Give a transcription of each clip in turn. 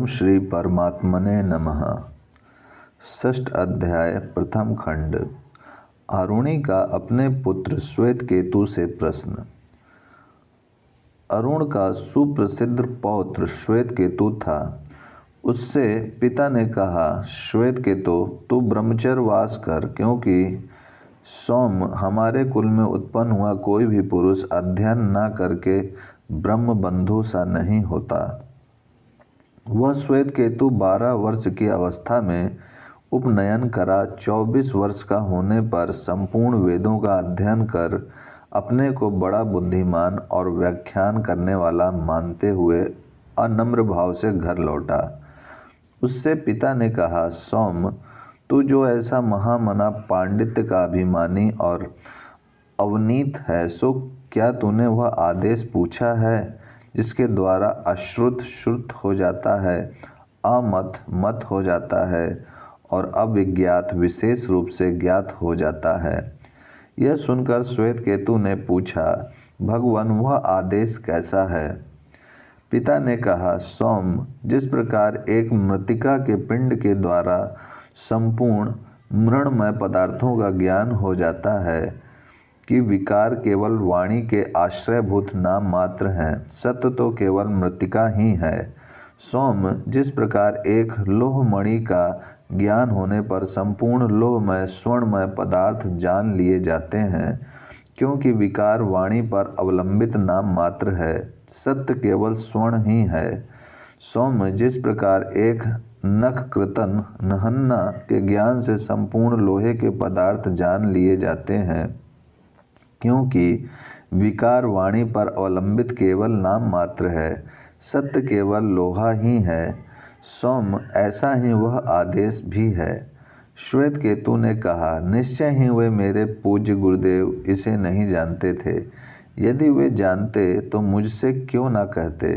ओम श्री परमात्मने नमः। षष्ठ अध्याय प्रथम खंड। अरुणि का अपने पुत्र श्वेतकेतु से प्रश्न। अरुण का सुप्रसिद्ध पौत्र श्वेतकेतु था। उससे पिता ने कहा, श्वेतकेतु तू ब्रह्मचर्यवास कर, क्योंकि सौम हमारे कुल में उत्पन्न हुआ कोई भी पुरुष अध्ययन न करके ब्रह्म बंधु सा नहीं होता। वह श्वेतकेतु 12 वर्ष की अवस्था में उपनयन करा 24 वर्ष का होने पर संपूर्ण वेदों का अध्ययन कर अपने को बड़ा बुद्धिमान और व्याख्यान करने वाला मानते हुए अनम्र भाव से घर लौटा। उससे पिता ने कहा, सौम तू जो ऐसा महामना पांडित्य का अभिमानी और अवनीत है, सो क्या तूने वह आदेश पूछा है जिसके द्वारा अश्रुत श्रुत हो जाता है, अमत मत हो जाता है और अविज्ञात विशेष रूप से ज्ञात हो जाता है। यह सुनकर श्वेतकेतु ने पूछा, भगवान वह आदेश कैसा है? पिता ने कहा, सौम जिस प्रकार एक मृत्तिका के पिंड के द्वारा संपूर्ण मृणमय पदार्थों का ज्ञान हो जाता है कि विकार केवल वाणी के आश्रयभूत नाम मात्र हैं, सत्य तो केवल मृत्तिका ही है। सौम जिस प्रकार एक लोहमणि का ज्ञान होने पर संपूर्ण लोहमय स्वर्णमय पदार्थ जान लिए जाते हैं, क्योंकि विकार वाणी पर अवलंबित नाम मात्र है, सत्य केवल स्वर्ण ही है। सौम जिस प्रकार एक नखकृतन नहन्ना के ज्ञान से संपूर्ण लोहे के पदार्थ जान लिए जाते हैं, क्योंकि विकार वाणी पर अवलंबित केवल नाम मात्र है, सत्य केवल लोहा ही है। सौम ऐसा ही वह आदेश भी है। श्वेतकेतु ने कहा, निश्चय ही वे मेरे पूज्य गुरुदेव इसे नहीं जानते थे। यदि वे जानते तो मुझसे क्यों ना कहते।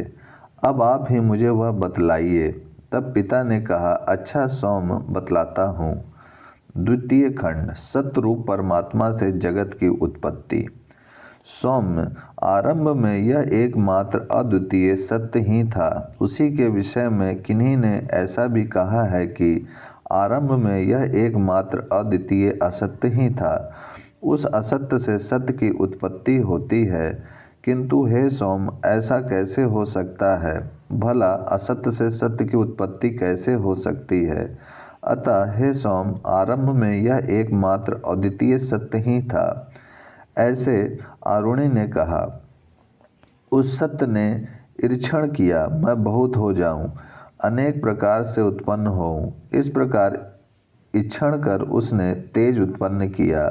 अब आप ही मुझे वह बतलाइए। तब पिता ने कहा, अच्छा सौम बतलाता हूँ। द्वितीय खंड। सतरूप परमात्मा से जगत की उत्पत्ति। सौम्य आरंभ में यह एकमात्र अद्वितीय सत्य ही था। उसी के विषय में किन्हीं ने ऐसा भी कहा है कि आरंभ में यह एकमात्र अद्वितीय असत्य ही था। उस असत्य से सत्य की उत्पत्ति होती है। किंतु हे सौम, ऐसा कैसे हो सकता है? भला असत्य से सत्य की उत्पत्ति कैसे हो सकती है? अतः हे सौम, आरंभ में यह एकमात्र अद्वितीय सत्य ही था। ऐसे अरुणि ने कहा, उस सत्य ने ईर्षण किया, मैं बहुत हो जाऊं, अनेक प्रकार से उत्पन्न होऊं। इस प्रकार ईक्षण कर उसने तेज उत्पन्न किया।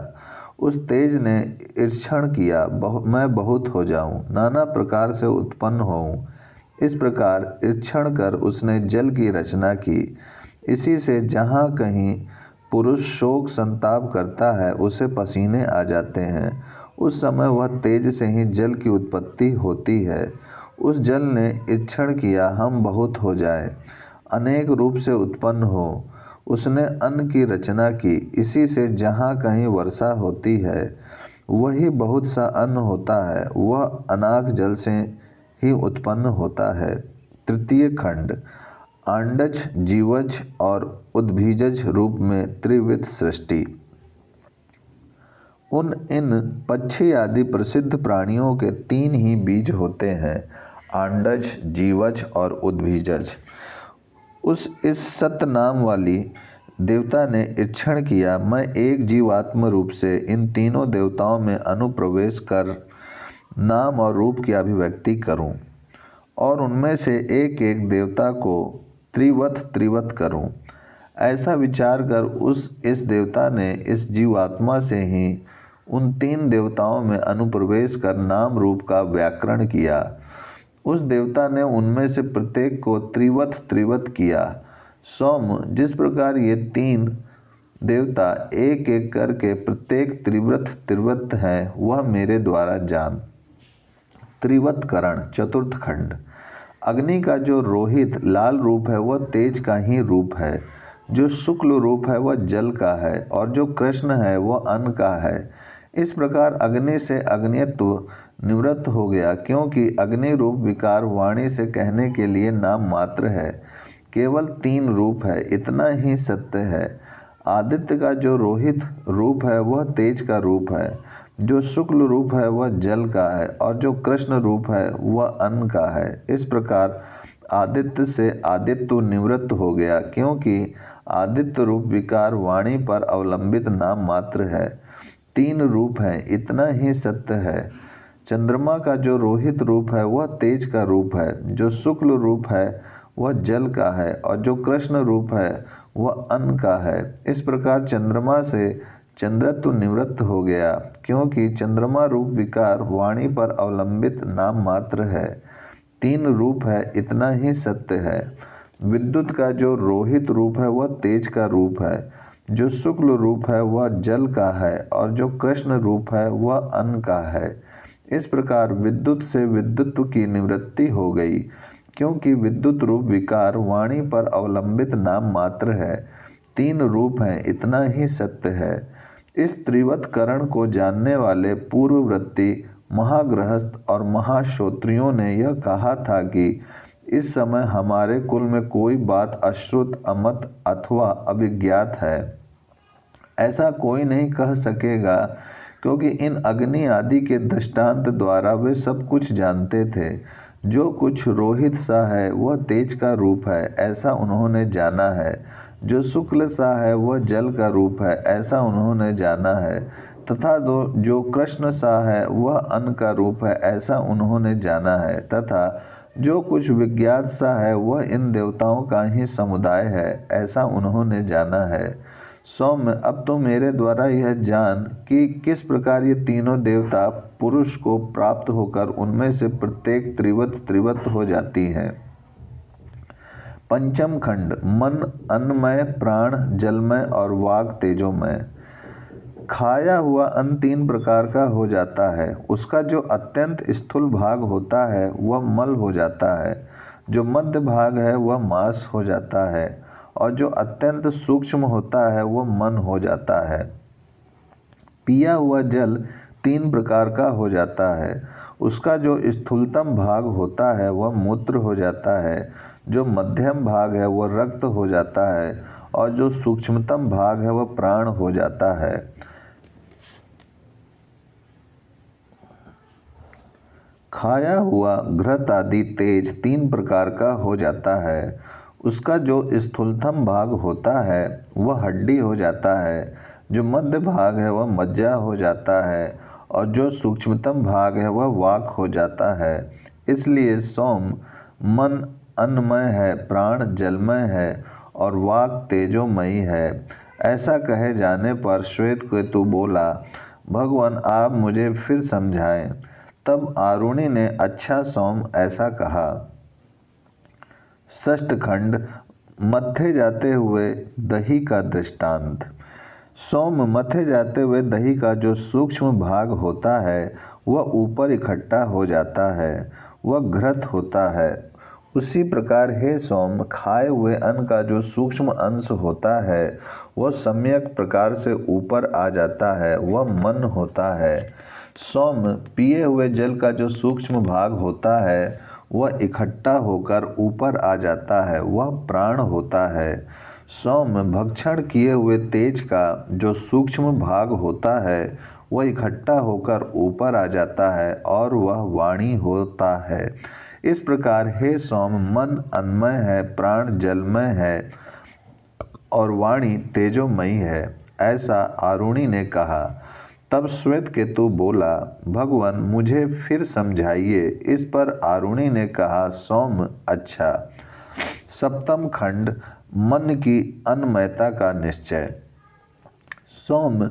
उस तेज ने ईर्षण किया, मैं बहुत हो जाऊं, नाना प्रकार से उत्पन्न होऊं। इस प्रकार ईक्षण कर उसने जल की रचना की। इसी से जहाँ कहीं पुरुष शोक संताप करता है, उसे पसीने आ जाते हैं, उस समय वह तेज से ही जल की उत्पत्ति होती है। उस जल ने इच्छण किया, हम बहुत हो जाएं, अनेक रूप से उत्पन्न हो। उसने अन्न की रचना की। इसी से जहाँ कहीं वर्षा होती है, वही बहुत सा अन्न होता है, वह अनाक जल से ही उत्पन्न होता है। तृतीय खंड। अंडज, जीवज और उद्भिजज रूप में त्रिविध सृष्टि। इन पक्षी आदि प्रसिद्ध प्राणियों के 3 ही बीज होते हैं, अंडज, जीवज और उद्भिजज। इस सत्य नाम वाली देवता ने ईक्षण किया, मैं एक जीवात्म रूप से इन तीनों देवताओं में अनुप्रवेश कर नाम और रूप की अभिव्यक्ति करूं, और उनमें से एक एक देवता को त्रिवत करूं। ऐसा विचार कर इस देवता ने इस जीवात्मा से ही उन 3 देवताओं में अनुप्रवेश कर नाम रूप का व्याकरण किया। उस देवता ने उनमें से प्रत्येक को त्रिवत किया। सौम जिस प्रकार ये 3 देवता एक एक करके प्रत्येक त्रिवत है, वह मेरे द्वारा जान। त्रिवतकरण। चतुर्थ खंड। अग्नि का जो रोहित लाल रूप है, वह तेज का ही रूप है। जो शुक्ल रूप है, वह जल का है, और जो कृष्ण है, वह अन्न का है। इस प्रकार अग्नि से अग्नित्व निवृत्त हो गया, क्योंकि अग्नि रूप विकार वाणी से कहने के लिए नाम मात्र है। केवल 3 रूप है, इतना ही सत्य है। आदित्य का जो रोहित रूप है वह तेज का रूप है, जो शुक्ल रूप है वह जल का है, और जो कृष्ण रूप है वह अन्न का है। इस प्रकार आदित्य से आदित्य निवृत्त हो गया, क्योंकि आदित्य रूप विकार वाणी पर अवलंबित नाम मात्र है। 3 रूप हैं, इतना ही सत्य है। चंद्रमा का जो रोहित रूप है वह तेज का रूप है, जो शुक्ल रूप है वह जल का है, और जो कृष्ण रूप है वह अन्न का है। इस प्रकार चंद्रमा से चंद्रत्व निवृत्त हो गया, क्योंकि चंद्रमा रूप विकार वाणी पर अवलंबित नाम मात्र है। 3 रूप है, इतना ही सत्य है। विद्युत का जो रोहित रूप है वह तेज का रूप है, जो शुक्ल रूप है वह जल का है, और जो कृष्ण रूप है वह अन्न का है। इस प्रकार विद्युत से विद्युत्व की निवृत्ति हो गई, क्योंकि विद्युत रूप विकार वाणी पर अवलंबित नाम मात्र है। 3 रूप हैं, इतना ही सत्य है। इस त्रिवत करण को जानने वाले पूर्ववर्ती महागृहस्थ और महाश्रोत्रियों ने यह कहा था कि इस समय हमारे कुल में कोई बात अश्रुत, अमत अथवा अभिज्ञात है। ऐसा कोई नहीं कह सकेगा, क्योंकि इन अग्नि आदि के दृष्टांत द्वारा वे सब कुछ जानते थे। जो कुछ रोहित सा है वह तेज का रूप है, ऐसा उन्होंने जाना है। जो शुक्ल सा है वह जल का रूप है, ऐसा उन्होंने जाना है। तथा जो कृष्ण सा है वह अन्न का रूप है, ऐसा उन्होंने जाना है। तथा जो कुछ विज्ञात सा है वह इन देवताओं का ही समुदाय है, ऐसा उन्होंने जाना है। सौम्य, अब तो मेरे द्वारा यह जान कि किस प्रकार ये तीनों देवता पुरुष को प्राप्त होकर उनमें से प्रत्येक त्रिवत हो जाती हैं। पंचम खंड, मन अन्नमय, प्राण जलमय और वाग तेजोमय। खाया हुआ अन्न 3 प्रकार का हो जाता है। उसका जो अत्यंत स्थूल भाग होता है वह मल हो जाता है, जो मध्य भाग है वह मांस हो जाता है, और जो अत्यंत सूक्ष्म होता है वह मन हो जाता है। पिया हुआ जल 3 प्रकार का हो जाता है। उसका जो स्थूलतम भाग होता है वह मूत्र हो जाता है, जो मध्यम भाग है वह रक्त हो जाता है, और जो सूक्ष्मतम भाग है वह प्राण हो जाता है। खाया हुआ घृत आदि तेज 3 प्रकार का हो जाता है। उसका जो स्थूलतम भाग होता है वह हड्डी हो जाता है, जो मध्य भाग है वह मज्जा हो जाता है, और जो सूक्ष्मतम भाग है वह वाक हो जाता है। इसलिए सोम, मन अन्नमय है, प्राण जलमय है, और वाक तेजोमयी है। ऐसा कहे जाने पर श्वेत केतु बोला, भगवान आप मुझे फिर समझाएं। तब आरुणि ने, अच्छा सोम, ऐसा कहा। षष्ठ खंड, मत्थे जाते हुए दही का दृष्टांत। सोम, मथे जाते हुए दही का जो सूक्ष्म भाग होता है वह ऊपर इकट्ठा हो जाता है, वह घृत होता है। उसी प्रकार हे सोम, खाए हुए अन्न का जो सूक्ष्म अंश होता है वह सम्यक प्रकार से ऊपर आ जाता है, वह मन होता है। सोम, पिए हुए जल का जो सूक्ष्म भाग होता है वह इकट्ठा होकर ऊपर आ जाता है, वह प्राण होता है। सोम, भक्षण किए हुए तेज का जो सूक्ष्म भाग होता है वह इकट्ठा होकर ऊपर आ जाता है, और वह वाणी होता है। इस प्रकार हे सोम, मन अन्नमय है, प्राण जलमय है, और वाणी तेजोमयी है। ऐसा आरुणि ने कहा। तब श्वेत केतु बोला, भगवान मुझे फिर समझाइए। इस पर आरुणि ने कहा, सोम, अच्छा। सप्तम खंड, मन की अन्नमयता का निश्चय। सोम,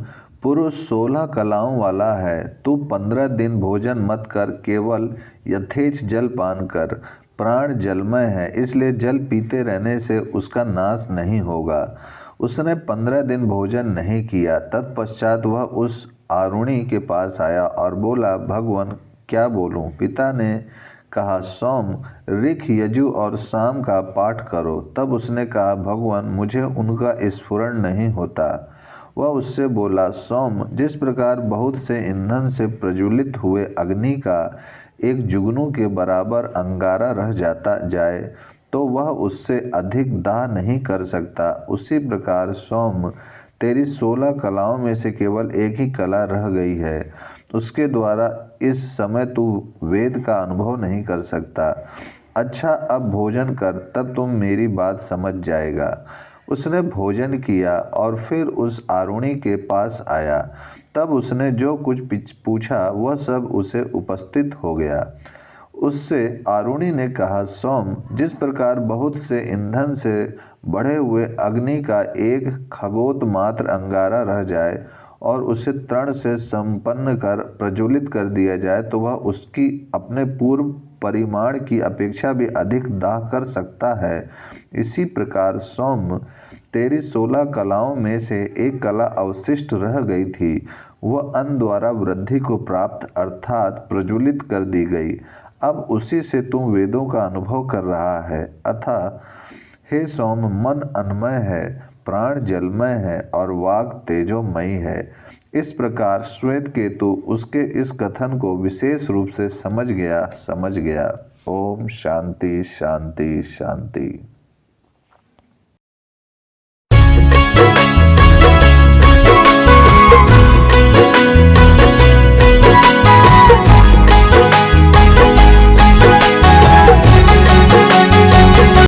पुरुष 16 कलाओं वाला है। तू 15 दिन भोजन मत कर, केवल यथेच जल पान कर। प्राण जलमय है, इसलिए जल पीते रहने से उसका नाश नहीं होगा। उसने 15 दिन भोजन नहीं किया। तत्पश्चात वह उस आरुणि के पास आया और बोला, भगवान क्या बोलूं? पिता ने कहा, सोम, ऋख, यजु और साम का पाठ करो। तब उसने कहा, भगवान मुझे उनका स्फुरण नहीं होता। वह उससे बोला, सोम, जिस प्रकार बहुत से ईंधन से प्रज्वलित हुए अग्नि का एक जुगनू के बराबर अंगारा रह जाता जाए, तो वह उससे अधिक दाह नहीं कर सकता। उसी प्रकार सौम, तेरी 16 कलाओं में से केवल एक ही कला रह गई है, उसके द्वारा इस समय तू वेद का अनुभव नहीं कर सकता। अच्छा, अब भोजन कर, तब तुम मेरी बात समझ जाएगा। उसने भोजन किया और फिर उस आरुणि के पास आया। तब उसने जो कुछ पूछा वह सब उसे उपस्थित हो गया। उससे आरुणि ने कहा, सोम, जिस प्रकार बहुत से ईंधन से बढ़े हुए अग्नि का एक खगोत मात्र अंगारा रह जाए और उसे तृण से संपन्न कर प्रज्वलित कर दिया जाए तो वह उसकी अपने पूर्व परिमाण की अपेक्षा भी अधिक दाह कर सकता है, इसी प्रकार सौम्य, तेरी 16 कलाओं में से एक कला अवशिष्ट रह गई थी, वह अन्न द्वारा वृद्धि को प्राप्त अर्थात प्रज्वलित कर दी गई। अब उसी से तुम वेदों का अनुभव कर रहा है। अतः हे सौम, मन अन्मय है, प्राण जलमय है और वाक तेजोमयी है। इस प्रकार श्वेत केतु उसके इस कथन को विशेष रूप से समझ गया। ओम शांति शांति शांति।